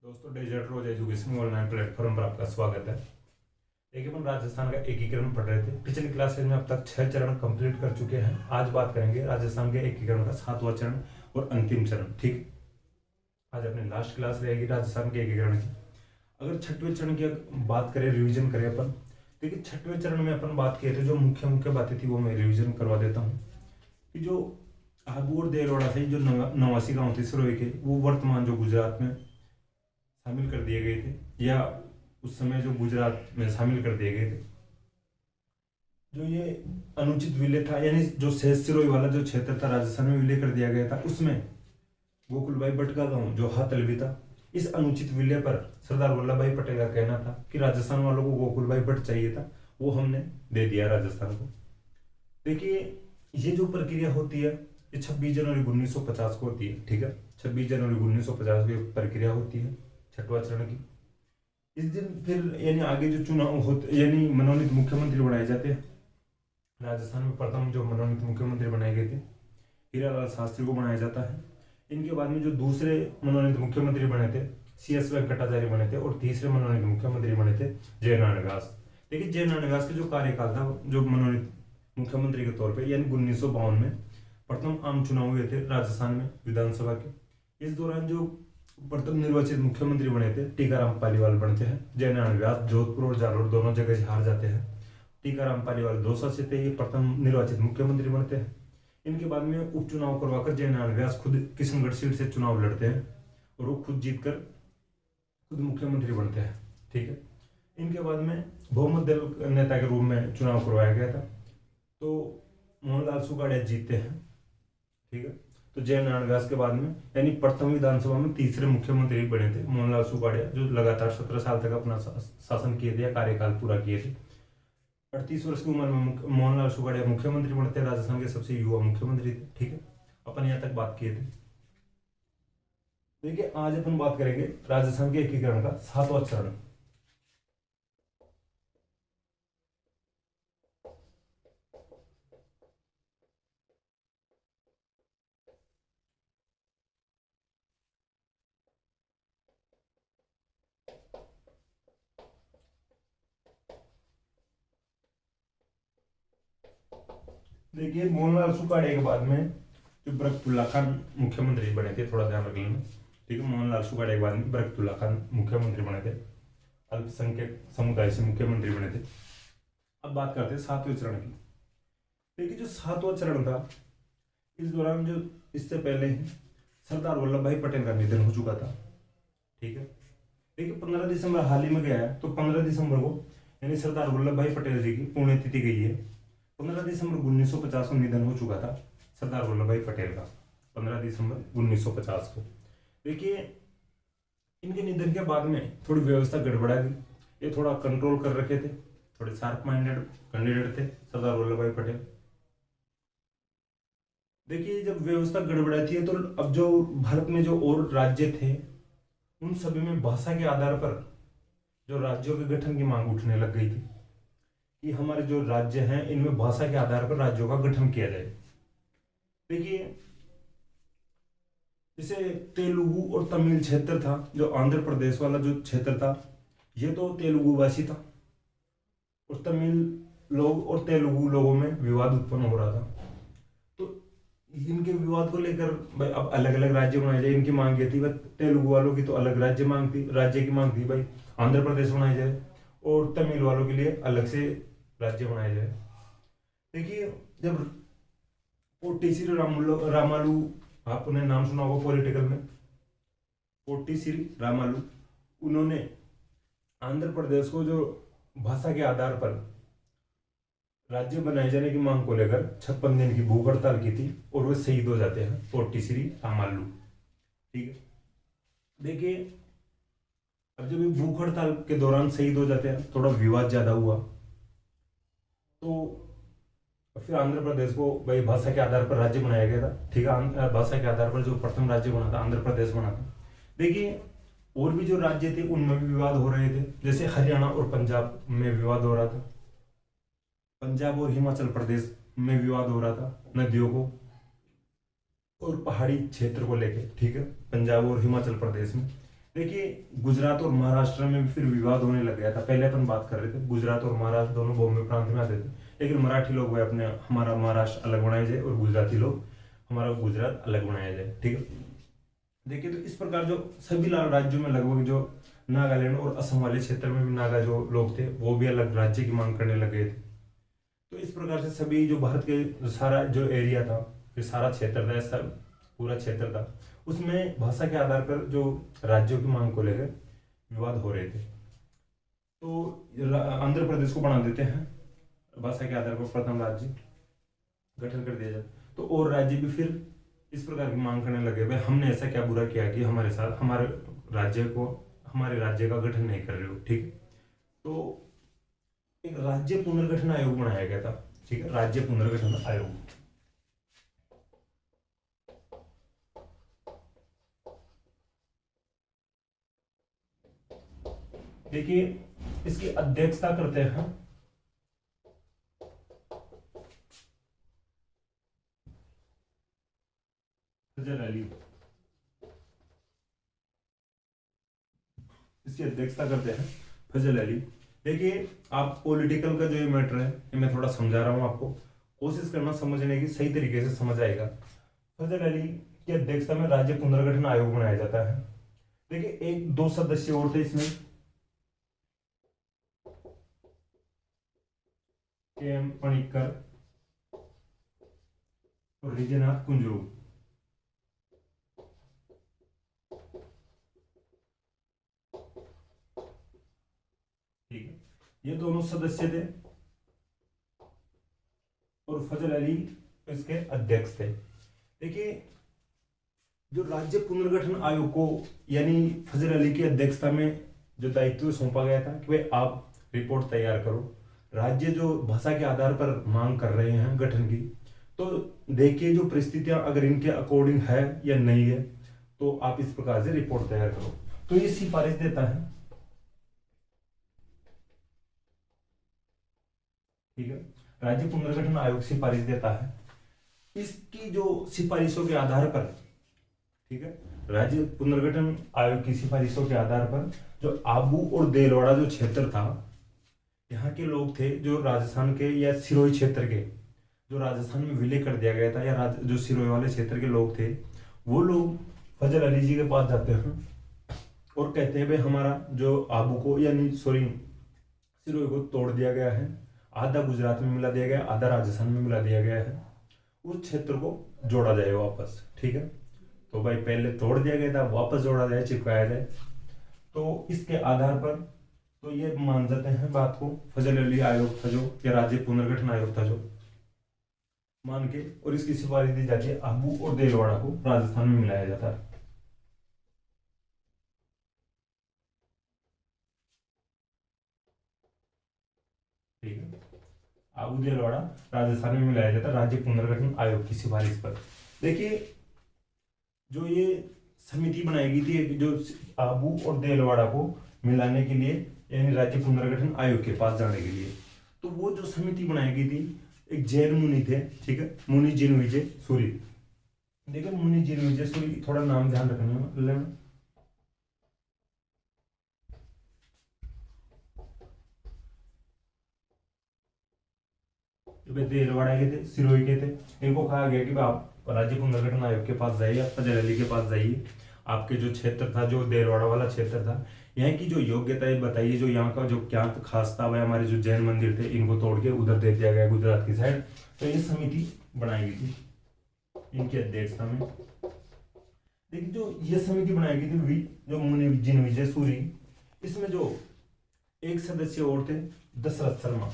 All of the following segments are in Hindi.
दोस्तों desert rose education online platform पर आपका स्वागत है। देखिए अपन राजस्थान का एकीकरण पढ़ रहे थे। पिछली क्लासेज में अब तक 6 चरण कंप्लीट कर चुके हैं। आज बात करेंगे राजस्थान के एकीकरण का 7वां चरण और अंतिम चरण। ठीक, आज अपनी लास्ट क्लास रहेगी राजस्थान के एकीकरण की। अगर 6वें चरण की बात करें, रिविजन करें अपन, देखिए 6वें चरण में अपन बात किए थे, जो मुख्य मुख्य बातें थी वो मैं रिविजन करवा देता हूँ कि जो आबू और देलवाड़ा से जो 89 गाँव थे सिरोही के, वो वर्तमान जो गुजरात में शामिल कर दिए गए थे, या उस समय जो गुजरात में शामिल कर दिए गए थे। जो ये अनुचित विलय था, यानी जो शेष सिरोही वाला जो क्षेत्र था राजस्थान में विलय कर दिया गया था, उसमें गोकुलभाई भट्ट का गांव जो हातलवी था, इस अनुचित विलय पर सरदार वल्लभ भाई पटेल का कहना था कि राजस्थान वालों को गोकुलभाई भट्ट चाहिए था, वो हमने दे दिया राजस्थान को। देखिए ये जो प्रक्रिया होती है ये 26 जनवरी 1950 को होती है। ठीक है, 26 जनवरी 1950 को प्रक्रिया होती है 6वां चरण की। इस दिन फिर यानी आगे जो चुनाव होते, यानी मनोनीत मुख्यमंत्री बनाए जाते हैं। राजस्थान में प्रथम जो मनोनीत मुख्यमंत्री बनाए गए थे हीरालाल शास्त्री को बनाया जाता है। इनके बाद में जो दूसरे मनोनीत मुख्यमंत्री बने थे CS वेंकटाचार्य बने थे, और तीसरे मनोनीत मुख्यमंत्री बने थे जयनारायण व्यास। देखिए जयनारायण व्यास का जो कार्यकाल था, जो मनोनीत मुख्यमंत्री के तौर पर, यानी 1952 में प्रथम आम चुनाव हुए थे राजस्थान में विधानसभा के। इस दौरान जो प्रथम निर्वाचित मुख्यमंत्री बने थे टीकाराम पालीवाल बनते हैं। जयनारायण व्यास जोधपुर और जालोर दोनों जगह से हार जाते हैं। टीकाराम पालीवाल दौसा से थे, ये प्रथम निर्वाचित मुख्यमंत्री बनते हैं। इनके बाद में उपचुनाव करवाकर जयनारायण व्यास खुद किशनगढ़ सीट से चुनाव लड़ते हैं और वो खुद जीतकर खुद मुख्यमंत्री बनते हैं। ठीक है, इनके बाद में बहुमत दल नेता के रूप में चुनाव करवाया गया था, तो मोहनलाल सुगाड़िया जीतते हैं। ठीक है, तो जयनारायण व्यास के बाद में यानी प्रथम विधानसभा में तीसरे मुख्यमंत्री बने थे मोहनलाल सुगाड़िया, जो लगातार 17 साल तक अपना शासन किए थे, कार्यकाल पूरा किए थे। 38 वर्ष की उम्र में मोहनलाल सुगाड़िया मुख्यमंत्री बनते, राजस्थान के सबसे युवा मुख्यमंत्री थे। ठीक है, अपन यहाँ तक बात किए थे। देखिए आज अपन बात करेंगे राजस्थान के एकीकरण का 7वां चरण। देखिए मोहनलाल सुगाड़िया के बाद में जो बरकतुल्ला खान मुख्यमंत्री बने थे, थोड़ा ध्यान रख लेना। ठीक है, मोहनलाल सुगाड़िया के बाद में बरकतुल्ला खान मुख्यमंत्री बने थे, अल्पसंख्यक समुदाय से मुख्यमंत्री बने थे। अब बात करते हैं 7वें चरण की। देखिए जो 7वां चरण था, इस दौरान जो इससे पहले सरदार वल्लभ भाई पटेल का निधन हो चुका था। ठीक है, देखिए 15 दिसंबर हाल ही में गया है, तो 15 दिसंबर को यानी सरदार वल्लभ भाई पटेल जी की पुण्यतिथि गई है। 15 दिसंबर 1950 को निधन हो चुका था सरदार वल्लभ भाई पटेल का, 15 दिसंबर 1950 को। देखिए इनके निधन के बाद में थोड़ी व्यवस्था गड़बड़ा गई, ये थोड़ा कंट्रोल कर रखे थे, थोड़े शार्प माइंडेड कैंडिडेट थे सरदार वल्लभ भाई पटेल। देखिए जब व्यवस्था गड़बड़ाती है तो अब जो भारत में जो और राज्य थे उन सभी में भाषा के आधार पर जो राज्यों के गठन की मांग उठने लग गई थी कि हमारे जो राज्य हैं इनमें भाषा के आधार पर राज्यों का गठन किया जाए। देखिए जैसे तेलुगु और तमिल क्षेत्र था, जो आंध्र प्रदेश वाला जो क्षेत्र था, ये तो तेलुगु भाषी था, और तमिल लोग और तेलुगु लोगों में विवाद उत्पन्न हो रहा था। तो इनके विवाद को लेकर भाई अब अलग अलग राज्य बनाए जाए, इनकी मांग ये थी। भाई तेलुगु वालों की तो अलग राज्य मांग थी, राज्य की मांग थी भाई आंध्र प्रदेश बनाया जाए, और तमिल वालों के लिए अलग से राज्य बनाया जाए। देखिए जब पोट्टीश्री रामालू, आपने नाम सुना होगा पॉलिटिकल में, पोट्टीश्री रामालू, उन्होंने आंध्र प्रदेश को जो भाषा के आधार पर राज्य बनाए जाने की मांग को लेकर 56 दिन की भूख हड़ताल की थी, और वे शहीद हो जाते हैं पोट्टीश्री रामालू। ठीक है, देखिए अब जब भूख हड़ताल के दौरान शहीद हो जाते हैं, थोड़ा विवाद ज्यादा हुआ, तो फिर आंध्र प्रदेश को भाई भाषा के आधार पर राज्य बनाया गया था। ठीक है, भाषा के आधार पर जो प्रथम राज्य बना था आंध्र प्रदेश बना था। देखिए और भी जो राज्य थे उनमें भी विवाद हो रहे थे, जैसे हरियाणा और पंजाब में विवाद हो रहा था, पंजाब और हिमाचल प्रदेश में विवाद हो रहा था नदियों को और पहाड़ी क्षेत्र को लेके। ठीक है, पंजाब और हिमाचल प्रदेश में। देखिए गुजरात और महाराष्ट्र में भी फिर विवाद होने लग गया था। पहले अपन बात कर रहे थे गुजरात और महाराष्ट्र दोनों बॉम्बे प्रांत में आते थे, लेकिन मराठी लोग वे अपने हमारा महाराष्ट्र अलग बनाया जाए और गुजराती लोग हमारा गुजरात अलग बनाया जाए, ठीक है। देखिए तो इस प्रकार जो सभी राज्यों में लगभग जो नागालैंड और असम वाले क्षेत्र में भी नागा जो लोग थे वो भी अलग राज्य की मांग करने लग गए थे। तो इस प्रकार से सभी जो भारत के जो सारा जो एरिया था, ये सारा क्षेत्र था, ऐसा पूरा क्षेत्र था, उसमें भाषा के आधार पर जो राज्यों की मांग को लेकर विवाद हो रहे थे। तो आंध्र प्रदेश को बना देते हैं भाषा के आधार पर प्रथम राज्य गठन कर दिया जाए। तो और राज्य भी फिर इस प्रकार की मांग करने लगे, भाई हमने ऐसा क्या बुरा किया कि हमारे साथ हमारे राज्य का गठन नहीं कर रहे हो, ठीक है। तो एक राज्य पुनर्गठन आयोग बनाया गया था, ठीक है, राज्य पुनर्गठन आयोग। देखिए इसकी अध्यक्षता करते हैं फजल अली। इसकी अध्यक्षता करते हैं फजल अली। देखिए आप पॉलिटिकल का जो ये मैटर है ये मैं थोड़ा समझा रहा हूं आपको, कोशिश करना समझने की, सही तरीके से समझ आएगा। फजल अली की अध्यक्षता में राज्य पुनर्गठन आयोग बनाया जाता है। देखिए एक दो सदस्य और थे इसमें, के एम पणिक्कर और हृदयनाथ कुंजरू। ठीक है, ये दोनों सदस्य थे और फजल अली इसके अध्यक्ष थे। देखिए जो राज्य पुनर्गठन आयोग को यानी फजल अली की अध्यक्षता में जो दायित्व सौंपा गया था कि भाई आप रिपोर्ट तैयार करो, राज्य जो भाषा के आधार पर मांग कर रहे हैं गठन की, तो देखिए जो परिस्थितियां अगर इनके अकॉर्डिंग है या नहीं है तो आप इस प्रकार से रिपोर्ट तैयार करो। तो ये सिफारिश देता है, ठीक है, राज्य पुनर्गठन आयोग सिफारिश देता है। इसकी जो सिफारिशों के आधार पर, ठीक है, राज्य पुनर्गठन आयोग की सिफारिशों के आधार पर जो आबू और देलवाड़ा जो क्षेत्र था, यहाँ के लोग थे जो राजस्थान के या सिरोही क्षेत्र के, जो राजस्थान में विलय कर दिया गया था, या जो सिरोही वाले क्षेत्र के लोग थे, वो लोग फजल अली जी के पास जाते हैं और कहते हैं भाई हमारा जो आबू को यानी सिरोही को तोड़ दिया गया है, आधा गुजरात में मिला दिया गया, आधा राजस्थान में मिला दिया गया है, उस क्षेत्र को जोड़ा जाए वापस, ठीक है। तो भाई पहले तोड़ दिया गया था, वापस जोड़ा जाए, चिपकाया जाए। तो इसके आधार पर तो ये मान जाते हैं बात को, फजल अली आयोग था जो, या राज्य पुनर्गठन आयोग था जो, मान के, और इसकी सिफारिश दी जाती है आबू और देलवाड़ा को राजस्थान में मिलाया जाता है। ठीक है, आबू देलवाड़ा राजस्थान में मिलाया जाता है राज्य पुनर्गठन आयोग की सिफारिश पर। देखिए जो ये समिति बनाई गई थी जो आबू और देलवाड़ा को मिलाने के लिए, यानी राज्य पुनर्गठन आयोग के पास जाने के लिए, तो वो जो समिति बनाई गई थी, एक जैन मुनि थे, ठीक है, मुनि जिनविजय सूरी। देखिए मुनि जिनविजय सूरी, थोड़ा नाम ध्यान रखना लेना। देलवाड़ा के थे, सिरोही के थे, इनको कहा गया कि आप राज्य पुनर्गठन आयोग के पास जाइए, आप फजल अली के पास जाइए, आपके जो क्षेत्र था, जो देलवाड़ा वाला क्षेत्र था, यहाँ की जो योग्यता है बताइए, जो यहाँ का जो क्या खास था, वह हमारे जो जैन मंदिर थे इनको तोड़ के उधर दे दिया गया गुजरात की साइड। तो ये समिति बनाई गई थी इनकी अध्यक्षता में। देखिए जो ये समिति बनाई गई थी जो मुनि जिनविजय सूरी, इसमें जो एक सदस्य और थे दशरथ शर्मा,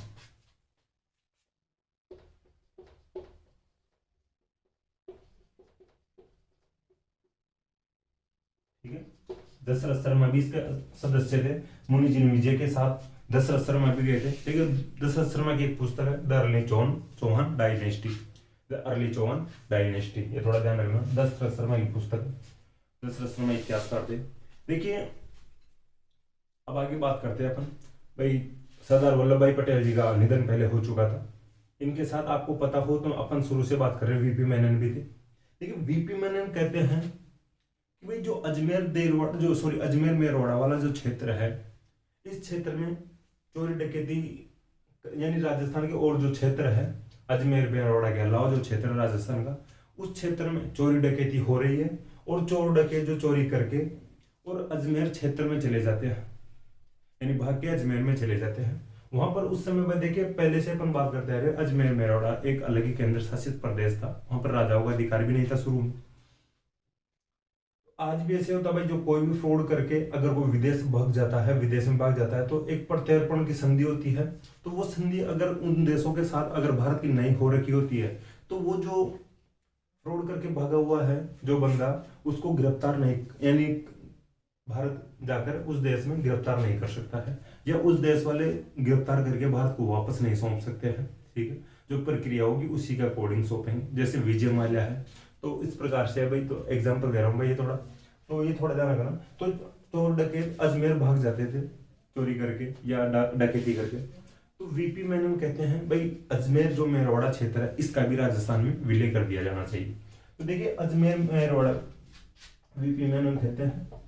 ठीक है, दशरथ शर्मा भी इसके सदस्य थे। मुनि जिनविजय के साथ दशरथ शर्मा भी गए थे। देखिए दशरथ शर्मा की एक पुस्तक है the early Chauhan dynasty, the early Chauhan dynasty, ये थोड़ा ध्यान रखना, दशरथ शर्मा की पुस्तक, दशरथ शर्मा इतिहासकार थे। देखिए अब आगे बात करते हैं अपन, भाई सरदार वल्लभ भाई पटेल जी का निधन पहले हो चुका था। इनके साथ आपको पता हो तो अपन शुरू से बात कर रहे हैं, वीपी मेनन भी थे। देखिए वीपी मेनन कहते हैं वही जो अजमेर मेरवाड़ा वाला जो क्षेत्र है, इस क्षेत्र में चोरी डकैती, यानी राजस्थान के और जो क्षेत्र है, अजमेर मेरवाड़ा के अलावा जो क्षेत्र है राजस्थान का, उस क्षेत्र में चोरी डकैती हो रही है। और चोर डकैत जो चोरी करके और अजमेर क्षेत्र में चले जाते हैं, यानी भाग के अजमेर में चले जाते हैं। वहां पर उस समय में देखिए, पहले से अपन बात करते आ रहे, अजमेर मेरवाड़ा एक अलग ही केंद्र शासित प्रदेश था, वहां पर राजाओं का अधिकार भी नहीं था शुरू में। आज भी ऐसे होता है भाई, जो कोई भी फ्रॉड करके अगर वो विदेश भाग जाता है, विदेश में भाग जाता है, तो एक प्रत्यर्पण की संधि होती है। तो वो संधि अगर उन देशों के साथ अगर भारत की नहीं हो रखी होती है, तो वो जो फ्रॉड करके भागा हुआ है जो बंदा, उसको गिरफ्तार नहीं, यानी भारत जाकर उस देश में गिरफ्तार नहीं कर सकता है, या उस देश वाले गिरफ्तार करके भारत को वापस नहीं सौंप सकते हैं। ठीक है, जो प्रक्रिया होगी उसी के अकॉर्डिंग सौंपेंगे, जैसे विजय माल्या है, तो इस प्रकार से है भाई। तो एग्जाम्पल दे रहा हूँ भाई, ये थोड़ा ध्यान रखना। तो चोर डकैत अजमेर भाग जाते थे चोरी करके या डकैती करके, तो वीपी मेनन कहते हैं भाई, अजमेर जो मेरवाड़ा क्षेत्र है इसका भी राजस्थान में विलय कर दिया जाना चाहिए। तो देखिए, अजमेर मेरवाड़ा वीपी मेनन कहते हैं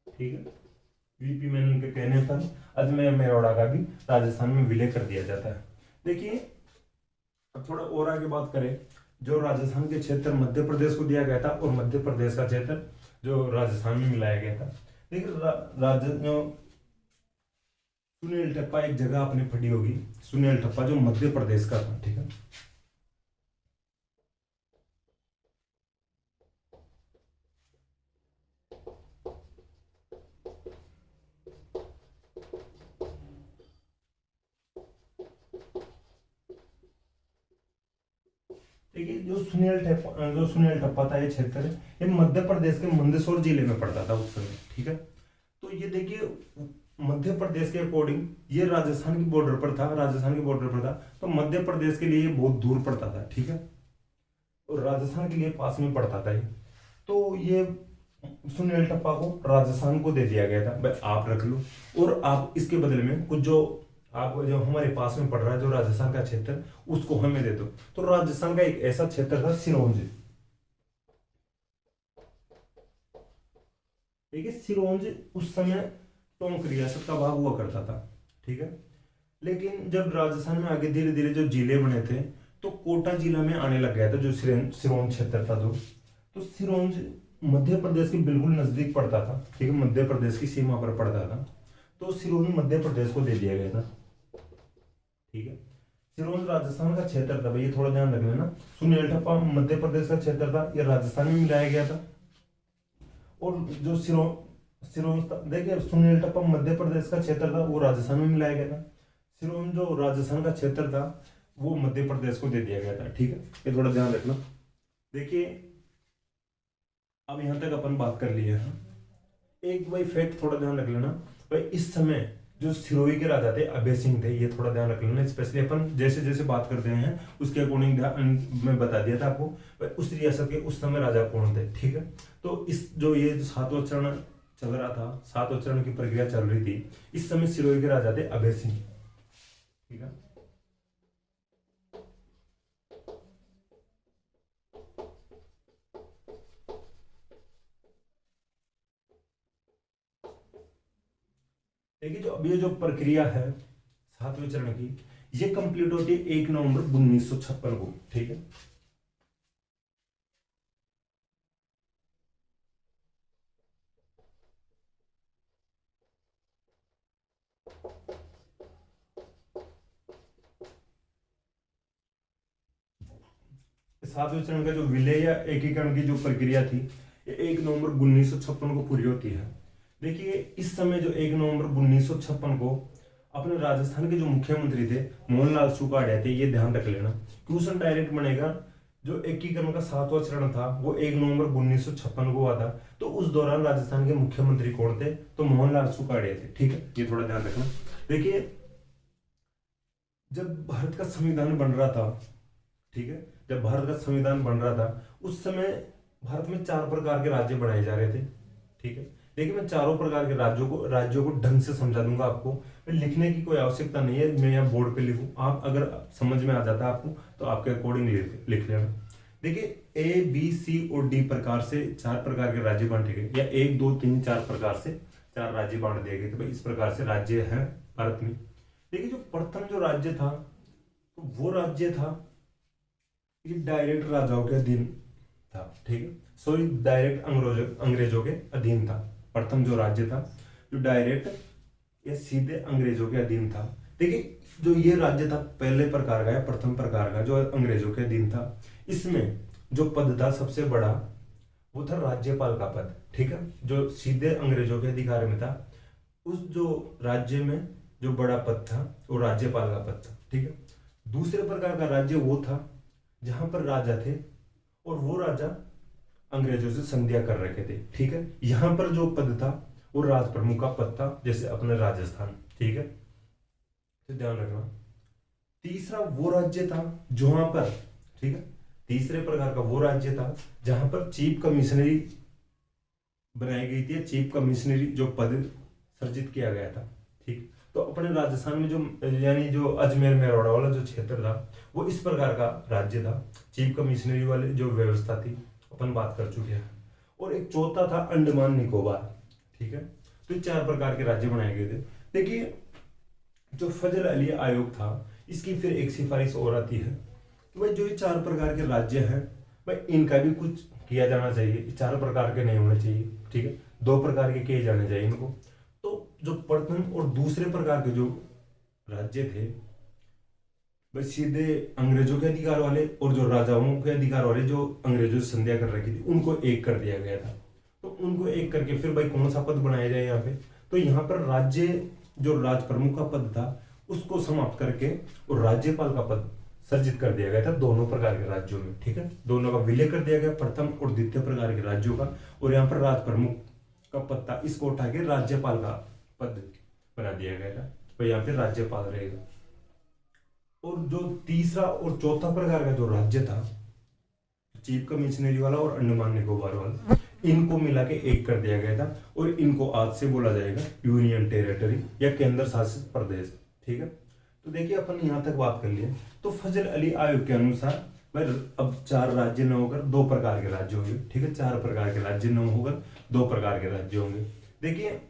ठीक है, वीपी मेनन के कहने पर अजमेर मेरवाड़ा का भी राजस्थान में विलय कर दिया जाता है। देखिए, अब थोड़ा और आगे बात करें, जो राजस्थान के क्षेत्र मध्य प्रदेश को दिया गया था और मध्य प्रदेश का क्षेत्र जो राजस्थान में मिलाया गया था। देखिए, सुनील टप्पा एक जगह आपने पढ़ी होगी, सुनील टप्पा जो मध्य प्रदेश का था। ठीक है, देखिए, जो सुनील टप्पा था, ये क्षेत्र है, ये मध्य प्रदेश के मंदसौर जिले में पड़ता था उस समय। ठीक है, तो ये देखिए, मध्य प्रदेश के अकॉर्डिंग ये राजस्थान की बॉर्डर पर था, तो मध्य प्रदेश के लिए ये बहुत दूर पड़ता था। ठीक है, और राजस्थान के लिए पास में पड़ता था ये। तो ये सुनील टप्पा को राजस्थान को दे दिया गया था, भाई आप रख लो, और आप इसके बदले में कुछ जो आप जो हमारे पास में पड़ रहा है जो राजस्थान का क्षेत्र, उसको हमें दे दो। तो राजस्थान का एक ऐसा क्षेत्र था सिरोंज। देखिए, सिरोंज उस समय टोंक रियासत का भाग हुआ करता था। ठीक है, लेकिन जब राजस्थान में आगे धीरे धीरे जो जिले बने थे, तो कोटा जिला में आने लग गया था जो सिरोंज क्षेत्र था जो। तो सिरोंज मध्य प्रदेश के बिल्कुल नजदीक पड़ता था। ठीक है, मध्य प्रदेश की सीमा पर पड़ता था, तो सिरोंज मध्य प्रदेश को दे दिया गया था। ठीक है, सिरोंज राजस्थान का क्षेत्र था भाई, ये थोड़ा ध्यान रख लेना। सुनील टप्पा मध्य प्रदेश का क्षेत्र था, ये राजस्थान में मिलाया गया था। और जो सिरोंज था, देखिए, सुनील टप्पा मध्य प्रदेश का क्षेत्र था, वो राजस्थान में मिलाया गया था। सिरोंज जो राजस्थान का क्षेत्र था, वो मध्य प्रदेश को दे दिया गया था। ठीक है, ये थोड़ा ध्यान रखना। देखिए, अब यहां तक अपन बात कर लिए हैं। एक भाई फैक्ट थोड़ा ध्यान रख लेना भाई, इस समय जो सिरोही के राजा थे अभय सिंह थे, ये थोड़ा ध्यान रख लेना। स्पेशली अपन जैसे जैसे बात करते हैं उसके अकॉर्डिंग मैं बता दिया था आपको भाई, उस रियासत के उस समय राजा कौन थे। ठीक है, तो इस जो ये सातवां चरण चल रहा था, सातवां चरण की प्रक्रिया चल रही थी, इस समय सिरोही के राजा थे अभय सिंह। ठीक है, देखिए, जो अब ये जो प्रक्रिया है सातवें चरण की, ये कंप्लीट होती है 1 नवंबर 1956 को। ठीक है, सातवें चरण का जो विलय या एकीकरण की जो प्रक्रिया थी, ये 1 नवंबर 1956 को पूरी होती है। देखिए, इस समय जो 1 नवंबर 1956 को अपने राजस्थान के जो मुख्यमंत्री थे मोहनलाल सुखाड़िया थे, ये ध्यान रख लेना। क्वेश्चन डायरेक्ट बनेगा, जो एकीकरण का सातवां चरण था वो 1 नवंबर 1956 को हुआ था, तो उस दौरान राजस्थान के मुख्यमंत्री कौन थे, तो मोहनलाल सुखाड़िया थे। ठीक है, ये थोड़ा ध्यान रखना। देखिए, जब भारत का संविधान बन रहा था, ठीक है, जब भारत का संविधान बन रहा था, उस समय भारत में 4 प्रकार के राज्य बनाए जा रहे थे। ठीक है, देखिए मैं चारों प्रकार के राज्यों को ढंग से समझा दूंगा आपको। मैं लिखने की कोई आवश्यकता नहीं है, मैं यहाँ बोर्ड पे लिखूं, आप अगर समझ में आ जाता है आपको तो आपके अकॉर्डिंग लिख लेना। देखिए ए बी सी और डी प्रकार से 4 प्रकार के राज्य बांटे गए, या 1 2 3 4 प्रकार से 4 राज्य बांट दिए गए। तो भाई इस प्रकार से राज्य है भारत में। देखिए जो प्रथम जो राज्य था, तो वो राज्य था ये डायरेक्ट राजाओं के अधीन था, ठीक है, सॉरी डायरेक्ट अंग्रेजों के अधीन था। प्रथम जो राज्य था जो डायरेक्ट या सीधे अंग्रेजों के अधीन था। देखिए जो ये राज्य था पहले प्रकार का या प्रथम प्रकार का जो अंग्रेजों के अधीन था, इसमें जो पद था सबसे बड़ा वो था राज्यपाल का पद, ठीक है, जो सीधे अंग्रेजों के अधिकार में था। उस जो राज्य में जो बड़ा पद था वो राज्यपाल का पद था, ठीक है। दूसरे प्रकार का राज्य वो था जहां पर राजा थे और वो राजा अंग्रेजों से संधिया कर रखे थे, ठीक है। यहां पर जो पद था वो राज प्रमुख का पद था, जैसे अपने राजस्थान, ठीक है, तो ध्यान रखना। तीसरा वो राज्य था जहां पर, ठीक है, तीसरे प्रकार का वो राज्य था जहां पर चीफ कमिश्नरी बनाई गई थी, चीफ कमिश्नरी जो पद सर्जित किया गया था, ठीक। तो अपने राजस्थान में जो यानी जो अजमेर मेवाड़ वाला जो क्षेत्र था वो इस प्रकार का राज्य था, चीफ कमिश्नरी वाली जो व्यवस्था थी अपन बात कर चुके हैं। और एक चौथा था अंडमान निकोबार, ठीक है। तो ये 4 प्रकार के राज्य बनाए गए थे। देखिए जो फजल अली आयोग था इसकी फिर एक सिफारिश और आती है कि भाई जो ये 4 प्रकार के राज्य हैं भाई इनका भी कुछ किया जाना चाहिए, 4 प्रकार के नहीं होने चाहिए, ठीक है, 2 प्रकार के किए जाने चाहिए इनको। तो जो प्रथम और दूसरे प्रकार के जो राज्य थे भाई सीधे अंग्रेजों के अधिकार वाले और जो राजाओं के अधिकार वाले जो अंग्रेजों से संधिया कर रखी थी उनको एक कर दिया गया था। तो उनको एक करके फिर भाई कौन सा पद बनाया जाए यहाँ पे, तो यहाँ पर राज्य जो राज प्रमुख का पद था उसको समाप्त करके और राज्यपाल का पद सर्जित कर दिया गया था दोनों प्रकार के राज्यों में, ठीक है, दोनों का विलय कर दिया गया प्रथम और द्वितीय प्रकार के राज्यों का। और यहाँ पर राज प्रमुख का पद था, इसको उठा के राज्यपाल का पद बना दिया गया था, तो यहाँ पे राज्यपाल रहेगा। और जो तीसरा और चौथा प्रकार का जो राज्य था चीफ कमिश्नरी वाला और अंडमान निकोबार वाला, इनको मिला के एक कर दिया गया था और इनको आज से बोला जाएगा यूनियन टेरिटरी या केंद्र शासित प्रदेश, ठीक है। तो देखिए अपन यहाँ तक बात कर लिए। तो फजल अली आयोग के अनुसार भाई अब 4 राज्य न होकर 2 प्रकार के राज्य होंगे, ठीक है, 4 प्रकार के राज्य न होकर 2 प्रकार के राज्य होंगे। देखिए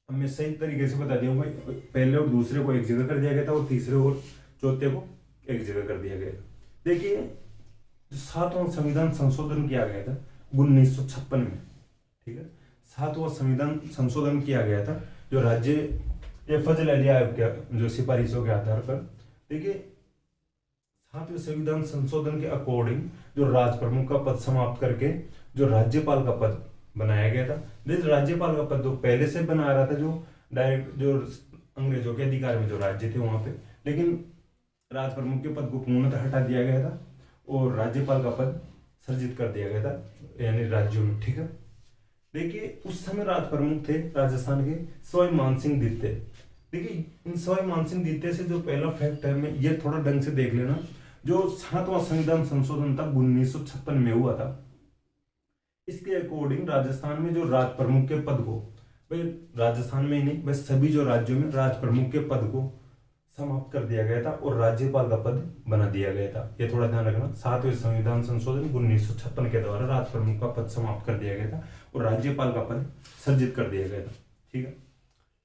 मैं सही तरीके से बता दिया हूँ भाई, पहले और दूसरे को एक जगह कर दिया गया था और तीसरे और चौथे को एक जगह कर दिया गया। देखिए जो 7वां संविधान संशोधन किया गया था 1956 में, ठीक है, 7वां संविधान संशोधन किया गया था जो राज्य ये फजल अली आयोग के जो सिफारिशों के आधार पर। देखिए 7वें संविधान संशोधन के अकॉर्डिंग जो राज प्रमुख का पद समाप्त करके जो राज्यपाल का पद बनाया गया था। देखिए राज्यपाल का पद तो पहले से बना रहा था जो डायरेक्ट जो अंग्रेजों के अधिकार में जो राज्य थे वहां पे, लेकिन राज प्रमुख के पद को पूर्णतः हटा दिया गया था और राज्यपाल का पद सर्जित कर दिया गया था यानी राज्यों में, ठीक है। देखिए उस समय राज प्रमुख थे राजस्थान के सवाई मानसिंह द्वितीय। देखिए इन सवाई मानसिंह द्वितीय से जो पहला फैक्ट है मैं ये थोड़ा ढंग से देख लेना। जो 7वां संविधान संशोधन था 1956 में हुआ था, इसके अकॉर्डिंग राजस्थान में जो राज प्रमुख के पद को भाई राजस्थान में ही नहीं बस सभी जो राज्यों में राज प्रमुख के पद को समाप्त कर दिया गया था और राज्यपाल का पद बना दिया गया था। ये थोड़ा ध्यान रखना, 7वें संविधान संशोधन 1956 के द्वारा राज प्रमुख का पद समाप्त कर दिया गया था और राज्यपाल का पद सर्जित कर दिया गया था, ठीक है।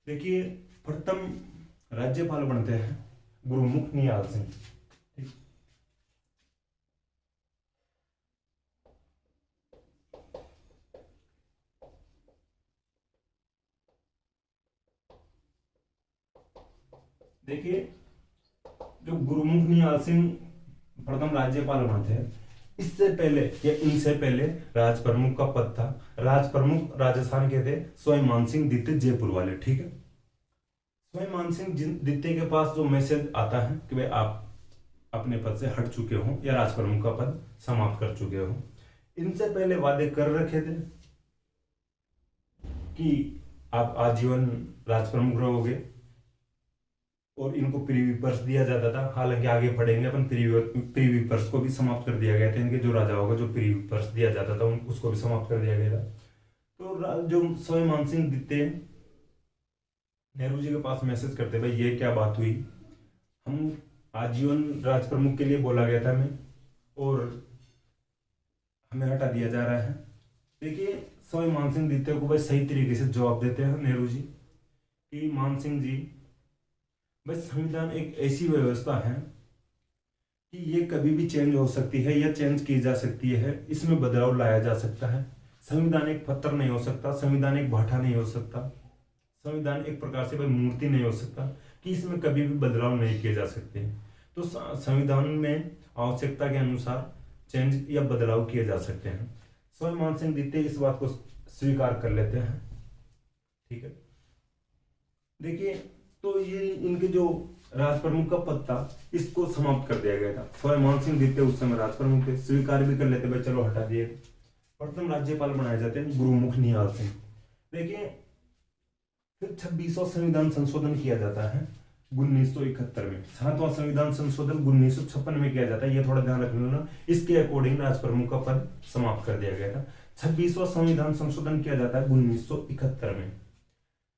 देखिए प्रथम राज्यपाल बनते हैं गुरुमुख निहाल सिंह, ठीक। देखिए जो गुरुमुख निहाल सिंह प्रथम राज्यपाल बनते हैं, इससे पहले या इनसे पहले राज प्रमुख का पद था, राज प्रमुख राजस्थान के थे सवाई मानसिंह द्वितीय जयपुर वाले, ठीक है। सवाई मानसिंह द्वितीय के पास जो मैसेज आता है कि भाई आप अपने पद से हट चुके हो या राज प्रमुख का पद समाप्त कर चुके हो, इनसे पहले वादे कर रखे थे कि आप आजीवन राज प्रमुख रहोगे और इनको प्रीवी पर्स दिया जाता था। हालांकि आगे पढ़ेंगे अपन प्रीवी पर्स को भी समाप्त कर दिया गया था, इनके जो राजाओं का जो प्रीवी पर्स दिया जाता था उसको भी समाप्त कर दिया गया था। तो जो स्वयं मानसिंह दित्ते नेहरू जी के पास मैसेज करते, भाई ये क्या बात हुई, हम आजीवन राज प्रमुख के लिए बोला गया था हमें और हमें हटा दिया जा रहा है। देखिए स्वयं मानसिंह दित्ते को भाई सही तरीके से जवाब देते हैं नेहरू जी कि मानसिंह जी, भाई संविधान एक ऐसी व्यवस्था है कि ये कभी भी चेंज हो सकती है या चेंज की जा सकती है, इसमें बदलाव लाया जा सकता है। संविधान एक पत्थर नहीं हो सकता, संविधान एक भाटा नहीं हो सकता, संविधान एक प्रकार से भाई मूर्ति नहीं हो सकता कि इसमें कभी भी बदलाव नहीं किए जा सकते। तो संविधान में आवश्यकता के अनुसार चेंज या बदलाव किए जा सकते हैं। स्वयं मानसिंह दित्ते इस बात को स्वीकार कर लेते हैं। ठीक है, देखिए तो ये इनके जो राज प्रमुख का पद था इसको समाप्त कर दिया गया था। स्वयं मानसिंह दित्ते उस समय राज प्रमुख थे, स्वीकार भी कर लेते, भाई चलो हटा दिए। प्रथम राज्यपाल बनाए जाते हैं गुरुमुख निहाल सिंह। देखिए फिर 26वां संविधान संशोधन किया जाता है 1971 में। 7वां संविधान संशोधन 1956 में किया जाता है, ये थोड़ा ध्यान रख लेना। इसके अकॉर्डिंग राज प्रमुख का पद समाप्त कर दिया गया था। 26वां संविधान संशोधन किया जाता है 1971 में।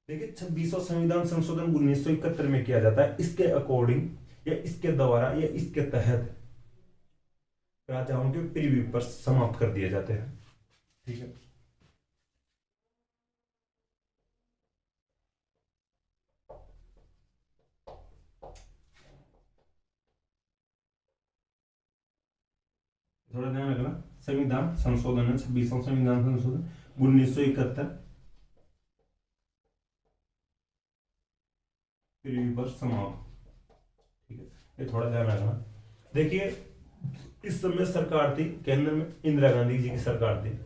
देखिए 26वां संविधान संशोधन 1971 में किया जाता है। इसके अकॉर्डिंग या इसके द्वारा या इसके तहत राजाओं के प्रीव्यू पर समाप्त कर दिए जाते हैं। ठीक है, थोड़ा ध्यान रखना। संविधान संशोधन है 26वां संविधान संशोधन 1971 प्रीव्यू पर समाप्त। ठीक है, ये थोड़ा ध्यान रखना। देखिए इस समय सरकार थी केंद्र में इंदिरा गांधी जी की सरकार थी।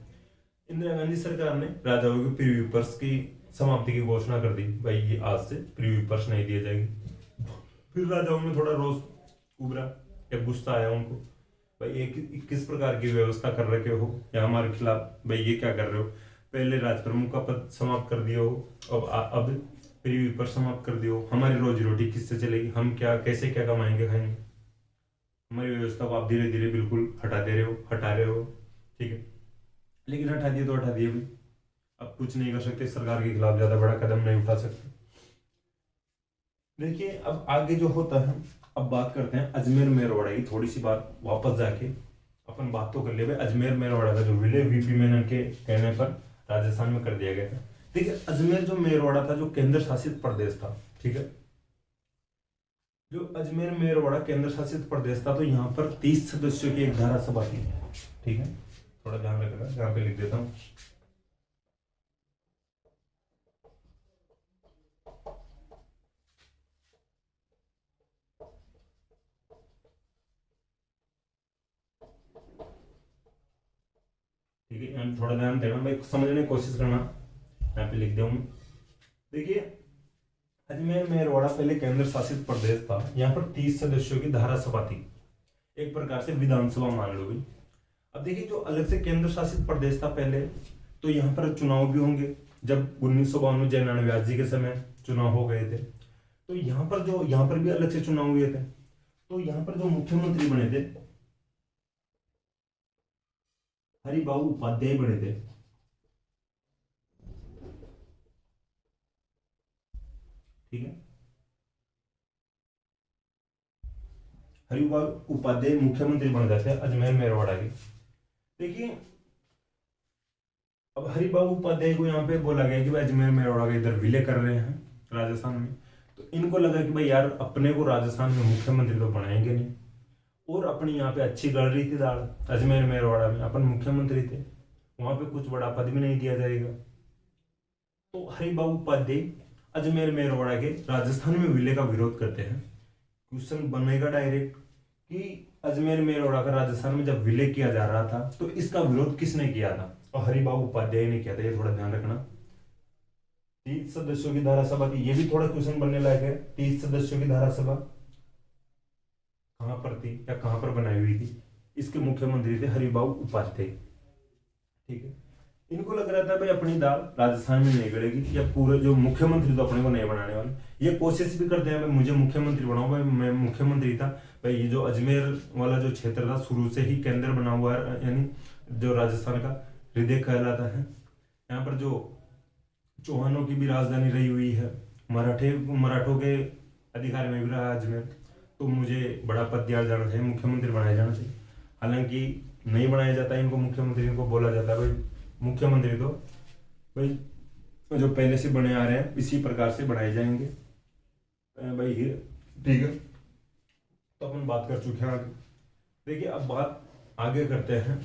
इंदिरा गांधी सरकार ने राजाओं के प्रीव्यू पर्स की समाप्ति की घोषणा कर दी, भाई ये आज से प्रीव्यू पर्स नहीं दिए जाएंगे। फिर राजाओं में थोड़ा रोष उभरा या गुस्सा आया उनको, भाई एक किस प्रकार की व्यवस्था कर रखे हो या हमारे खिलाफ, भाई ये क्या कर रहे हो, पहले राज प्रमुख का पद समाप्त कर दिए हो, अब प्रीव्यू पर्स समाप्त कर दियो, हमारी रोजी रोटी किससे चलेगी, हम क्या कैसे क्या कमाएंगे खाएंगे, हमारी व्यवस्था को आप धीरे धीरे बिल्कुल हटा रहे हो। ठीक है, लेकिन हटा दिए तो हटा दिए भाई, अब कुछ नहीं कर सकते, सरकार के खिलाफ ज्यादा बड़ा कदम नहीं उठा सकते। देखिए अब आगे जो होता है, अब बात करते हैं अजमेर मेरवाड़ा की। थोड़ी सी बात वापस जाके अपन बात तो कर ले भाई, अजमेर मेरवाड़ा का जो विलय वीपी मेनन के कहने पर राजस्थान में कर दिया गया था। देखिए अजमेर जो मेरवाड़ा था जो केंद्र शासित प्रदेश था, ठीक है, जो अजमेर मेरवाड़ा केंद्र शासित प्रदेश था, तो यहाँ पर 30 सदस्यों की एक धारासभा थी। ठीक है, थोड़ा ध्यान रखना, यहाँ पे लिख देता हूँ। ठीक है, यहाँ थोड़ा ध्यान देना भाई, समझने की कोशिश करना, यहाँ पे लिख दूँ। देखिए अजमेर मेरवाड़ा पहले केंद्र शासित प्रदेश था, यहाँ पर 30 सदस्यों की धारासभा थी, एक प्रकार से विधानसभा मान लो भाई। अब देखिए जो अलग से केंद्र शासित प्रदेश था पहले, तो यहाँ पर चुनाव भी होंगे। जब 1992 जयनारायण व्यास जी के समय चुनाव हो गए थे, तो यहाँ पर भी अलग से चुनाव हुए थे। तो यहाँ पर जो मुख्यमंत्री बने थे हरिबाबू उपाध्याय बने थे। ठीक है, हरिबाबू उपाध्याय मुख्यमंत्री बन जाते हैं अजमेर मेरवाड़ा के। देखिए अब हरिबाबू उपाध्याय को यहाँ पे बोला गया कि भाई अजमेर मेरवाड़ा का इधर विलय कर रहे हैं राजस्थान में, तो इनको लगा कि भाई यार अपने को राजस्थान में मुख्यमंत्री तो बनाएंगे नहीं, और अपनी यहाँ पे अच्छी गल रही थी दाल, अजमेर मेरवाड़ा में अपन मुख्यमंत्री थे, वहां पे कुछ बड़ा पद भी नहीं दिया जाएगा। तो हरिबाबू उपाध्याय अजमेर मेरवाड़ा के राजस्थान में विलय का विरोध करते हैं। क्वेश्चन बनेगा डायरेक्ट कि अजमेर मेरवाड़ा का राजस्थान में जब विलय किया जा रहा था तो इसका विरोध किसने किया था, और हरिबाबू उपाध्याय ने किया था, ये थोड़ा ध्यान रखना। 30 सदस्यों की धारासभा थी, ये भी थोड़ा क्वेश्चन बनने लायक है। 30 सदस्यों की धारासभा कहां पर थी या कहां पर बनाई हुई थी, इसके मुख्यमंत्री थे हरिबाबू उपाध्याय। ठीक है, इनको लग रहा था भाई अपनी दाल राजस्थान में नहीं गड़ेगी, या पूरे जो मुख्यमंत्री तो अपने को नहीं बनाने वाले, ये कोशिश भी करते हैं भाई मुझे मुख्यमंत्री बनाओ, भाई मैं मुख्यमंत्री था, भाई ये जो अजमेर वाला जो क्षेत्र था शुरू से ही केंद्र बना हुआ है, यानी जो राजस्थान का हृदय कहलाता है, यहाँ पर जो चौहानों की भी राजधानी रही हुई है, मराठों के अधिकार में भी रहा अजमेर। तो मुझे बड़ा पद दिया जाना चाहिए, मुख्यमंत्री बनाया जाना चाहिए। हालांकि नहीं बनाया जाता इनको मुख्यमंत्री, इनको बोला जाता है भाई मुख्यमंत्री तो भाई जो पहले से बने आ रहे हैं इसी प्रकार से बनाए जाएंगे भाई। ठीक है, तो अपन बात कर चुके हैं आगे। देखिए अब बात आगे करते हैं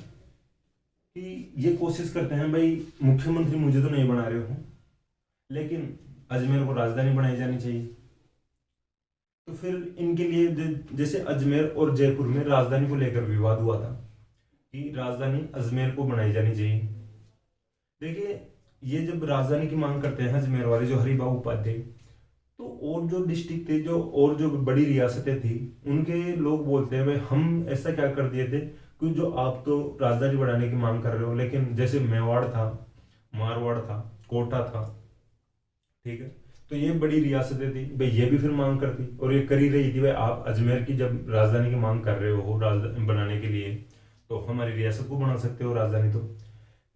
कि ये कोशिश करते हैं भाई मुख्यमंत्री मुझे तो नहीं बना रहे हो, लेकिन अजमेर को राजधानी बनाई जानी चाहिए। तो फिर इनके लिए जैसे अजमेर और जयपुर में राजधानी को लेकर विवाद हुआ था कि राजधानी अजमेर को बनाई जानी चाहिए। देखिए ये जब राजधानी की मांग करते हैं अजमेर वाले जो हरिभाऊ उपाध्याय, तो और जो डिस्ट्रिक्ट थे जो और जो बड़ी रियासतें थी उनके लोग बोलते हैं भाई हम ऐसा क्या कर दिए थे कि जो आप तो राजधानी बढ़ाने की मांग कर रहे हो, लेकिन जैसे मेवाड़ था, मारवाड़ था, कोटा था, ठीक है, तो ये बड़ी रियासतें थी भाई, ये भी फिर मांग करती और ये कर ही रही थी भाई आप अजमेर की जब राजधानी की मांग कर रहे हो राजधानी बनाने के लिए तो हमारी रियासत को बना सकते हो राजधानी। तो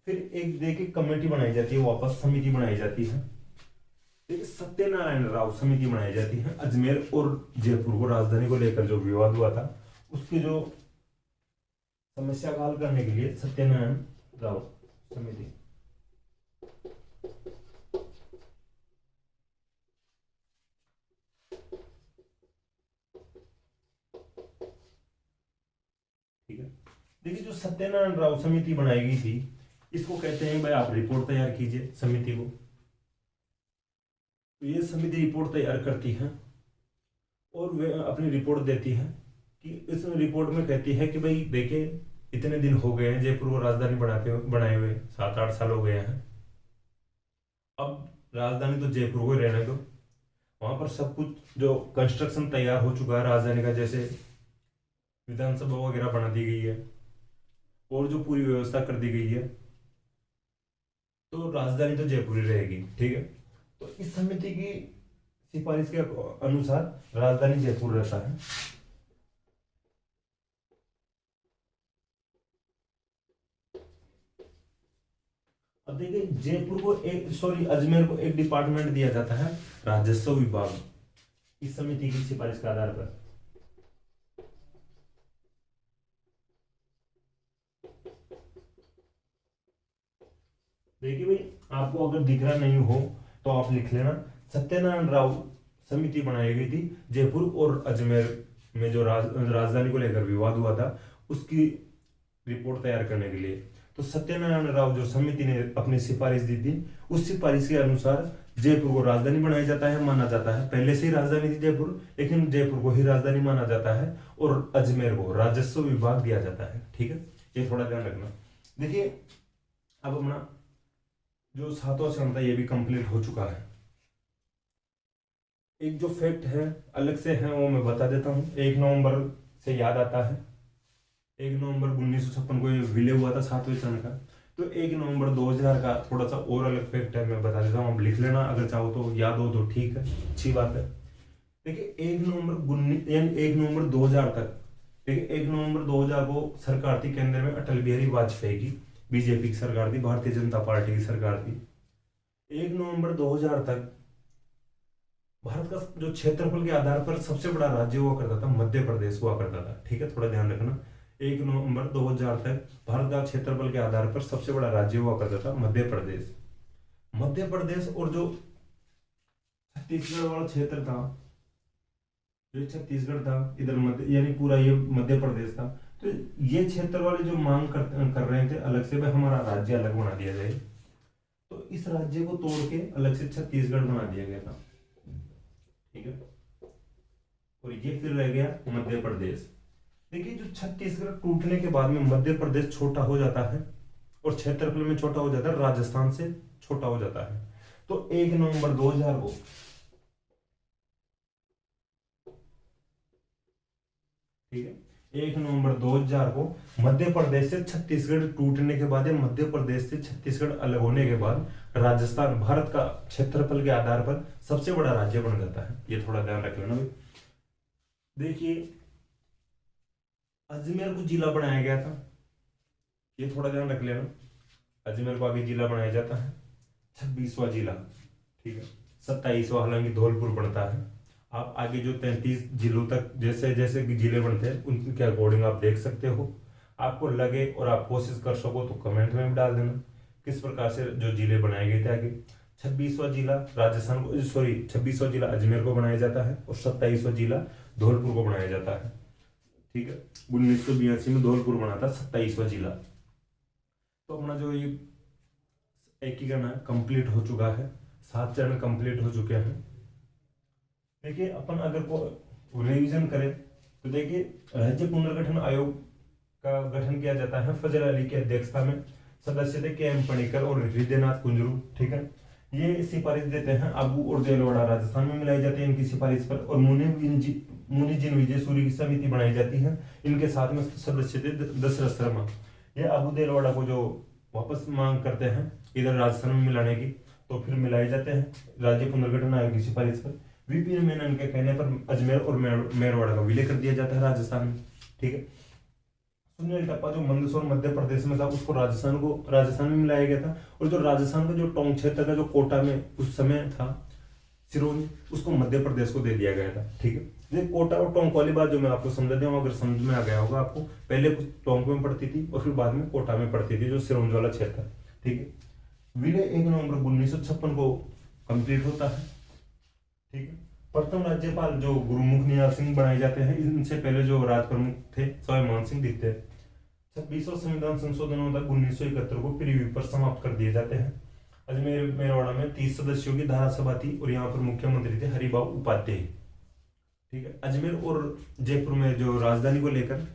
फिर एक देखिए कमेटी बनाई जाती है, वापस समिति बनाई जाती है, एक सत्यनारायण राव समिति बनाई जाती है अजमेर और जयपुर को राजधानी को लेकर जो विवाद हुआ था उसकी जो समस्या का हल करने के लिए सत्यनारायण राव समिति। ठीक है, देखिए जो सत्यनारायण राव समिति बनाई गई थी इसको कहते हैं भाई आप रिपोर्ट तैयार कीजिए समिति को। तो ये समिति रिपोर्ट तैयार करती है और वे अपनी रिपोर्ट देती है कि इस रिपोर्ट में कहती है कि भाई देखिए इतने दिन हो गए हैं जयपुर को राजधानी बनाए हुए 7-8 साल हो गए हैं, अब राजधानी तो जयपुर को ही रहने दो। वहां पर सब कुछ जो कंस्ट्रक्शन तैयार हो चुका है राजधानी का, जैसे विधानसभा वगैरह बना दी गई है और जो पूरी व्यवस्था कर दी गई है, तो राजधानी तो जयपुर ही रहेगी। ठीक है, तो इस समिति की सिफारिश के अनुसार राजधानी जयपुर रहता है। अब देखिए जयपुर को अजमेर को एक डिपार्टमेंट दिया जाता है राजस्व विभाग, इस समिति की सिफारिश के आधार पर। देखिए भाई आपको अगर दिख रहा नहीं हो तो आप लिख लेना, सत्यनारायण राव समिति बनाई गई थी जयपुर और अजमेर में जो राजधानी को लेकर विवाद हुआ था उसकी रिपोर्ट तैयार करने के लिए। तो सत्यनारायण राव जो समिति ने अपनी सिफारिश दी थी उस सिफारिश के अनुसार जयपुर को राजधानी बनाया जाता है, माना जाता है। पहले से ही राजधानी थी जयपुर, लेकिन जयपुर को ही राजधानी माना जाता है और अजमेर को राजस्व विभाग दिया जाता है। ठीक है, ये थोड़ा ध्यान रखना। देखिए अब अपना जो 7वां चरण था ये भी कंप्लीट हो चुका है। एक जो फैक्ट है अलग से है वो मैं बता देता हूँ। 1 नवंबर से याद आता है, 1 नवंबर 1956 को ये विलय हुआ था 7वें चरण का। तो 1 नवंबर 2000 का थोड़ा सा और अलग फैक्ट है, मैं बता देता हूँ, आप लिख लेना अगर चाहो तो, याद हो तो ठीक है, अच्छी बात है। देखिए 1 नवंबर 2000 तक, देखिए 1 नवंबर 2000 को सरकार थी केंद्र में अटल बिहारी वाजपेयी की, बीजेपी की सरकार थी, भारतीय जनता पार्टी की सरकार थी। 1 नवंबर 2000 तक भारत का जो क्षेत्रफल के आधार पर सबसे बड़ा राज्य हुआ करता था मध्य प्रदेश हुआ करता था। ठीक है, थोड़ा ध्यान रखना। 1 नवंबर 2000 तक भारत का क्षेत्रफल के आधार पर सबसे बड़ा राज्य हुआ करता था मध्य प्रदेश। मध्य प्रदेश और जो छत्तीसगढ़ वाला क्षेत्र था, जो छत्तीसगढ़ था इधर मध्य यानी पूरा ये मध्य प्रदेश था, तो ये क्षेत्र वाले जो मांग कर रहे थे अलग से भाई हमारा राज्य अलग बना दिया जाए, तो इस राज्य को तोड़ के अलग से छत्तीसगढ़ बना दिया गया था। ठीक है, और ये फिर रह गया मध्य प्रदेश। देखिए जो छत्तीसगढ़ टूटने के बाद में मध्य प्रदेश छोटा हो जाता है और क्षेत्रफल में छोटा हो जाता है, राजस्थान से छोटा हो जाता है। तो 1 नवंबर 2000 को, ठीक है, 1 नवंबर 2000 को मध्य प्रदेश से छत्तीसगढ़ टूटने के बाद, मध्य प्रदेश से छत्तीसगढ़ अलग होने के बाद राजस्थान भारत का क्षेत्रफल के आधार पर सबसे बड़ा राज्य बन जाता है। ये थोड़ा ध्यान रख लेना भाई। देखिए अजमेर को जिला बनाया गया था, ये थोड़ा ध्यान रख लेना। अजमेर को आगे जिला बनाया जाता है 26वां जिला, ठीक है। 27वां हालांकि धौलपुर बनता है। आप आगे जो 33 जिलों तक जैसे जैसे जिले बनते हैं उनके अकॉर्डिंग आप देख सकते हो। आपको लगे और आप कोशिश कर सको तो कमेंट में भी डाल देना किस प्रकार से जो जिले बनाए गए थे आगे। 26वां जिला राजस्थान को, सॉरी 26वां जिला अजमेर को बनाया जाता है और 27वां जिला धौलपुर को बनाया जाता है, ठीक है। 1982 में धौलपुर बना था 27वां जिला। तो अपना जो ये एकीकरण है कंप्लीट हो चुका है, 7 चरण कंप्लीट हो चुके हैं। देखिए अपन अगर को रिवीजन करें तो देखिए राज्य पुनर्गठन आयोग का गठन किया जाता है फजल अली की अध्यक्षता में। सदस्य थे के एम पणिकर और हृदयनाथ कुंजरू, ठीक है। ये सिफारिश देते हैं आबू और देलवाड़ा राजस्थान में मिलाई जाती है इनकी सिफारिश पर, और मुनिजिन विजय सूर्य की समिति बनाई जाती है। इनके साथ में सदस्य थे दशरथ शर्मा। ये आबू देलवाड़ा को जो वापस मांग करते हैं इधर राजस्थान में मिलाने की, तो फिर मिलाए जाते हैं राज्य पुनर्गठन आयोग की सिफारिश पर। वीपी मेनन के कहने पर अजमेर और मेरवाड़ा का विलय कर दिया जाता है राजस्थान में, ठीक है। सुनील टप्पा जो मंदसौर मध्य प्रदेश में था उसको राजस्थान में मिलाया गया था, और जो राजस्थान का जो टोंक क्षेत्र का जो कोटा में उस समय था सिरोंज, उसको मध्य प्रदेश को दे दिया गया था, ठीक है। ये कोटा और टोंक वाली बात जो मैं आपको समझा दिया हूँ, अगर समझ में आ गया होगा आपको, पहले कुछ टोंक में पड़ती थी और फिर बाद में कोटा में पड़ती थी जो सिरोंज वाला क्षेत्र, ठीक है। विलय 1 नवंबर 1956 को कंप्लीट होता है, ठीक है। प्रथम राज्यपाल जो गुरुमुख निहाल सिंह बनाए जाते हैं, इनसे पहले जो राज प्रमुख थे स्वामी मान सिंह दिखते। 26वां संविधान संशोधन तक 1971 को प्रीव्यू पर समाप्त कर दिए जाते हैं। अजमेर मेरवाड़ा में 30 सदस्यों की धारासभा थी और यहाँ पर मुख्यमंत्री थे हरिभाऊ उपाध्याय, ठीक है। अजमेर और जयपुर में जो राजधानी को लेकर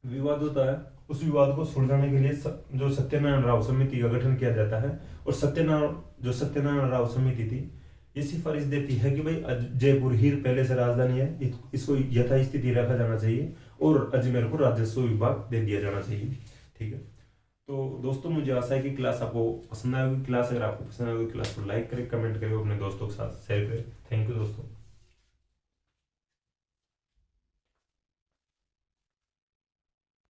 विवाद होता है, उस विवाद को सुलझाने के लिए जो सत्यनारायण राव समिति का गठन किया जाता है, और सत्यनारायण राव समिति थी ये सिफारिश देती है कि भाई जयपुर ही पहले से राजधानी है, इसको यथास्थिति रखा जाना चाहिए और अजमेर को राजस्व विभाग दे दिया जाना चाहिए, ठीक है। तो दोस्तों मुझे आशा है कि क्लास आपको पसंद आएगी। क्लास अगर आपको पसंद आएगी क्लास को लाइक करें, कमेंट करें, अपने दोस्तों के साथ शेयर करें। थैंक यू दोस्तों।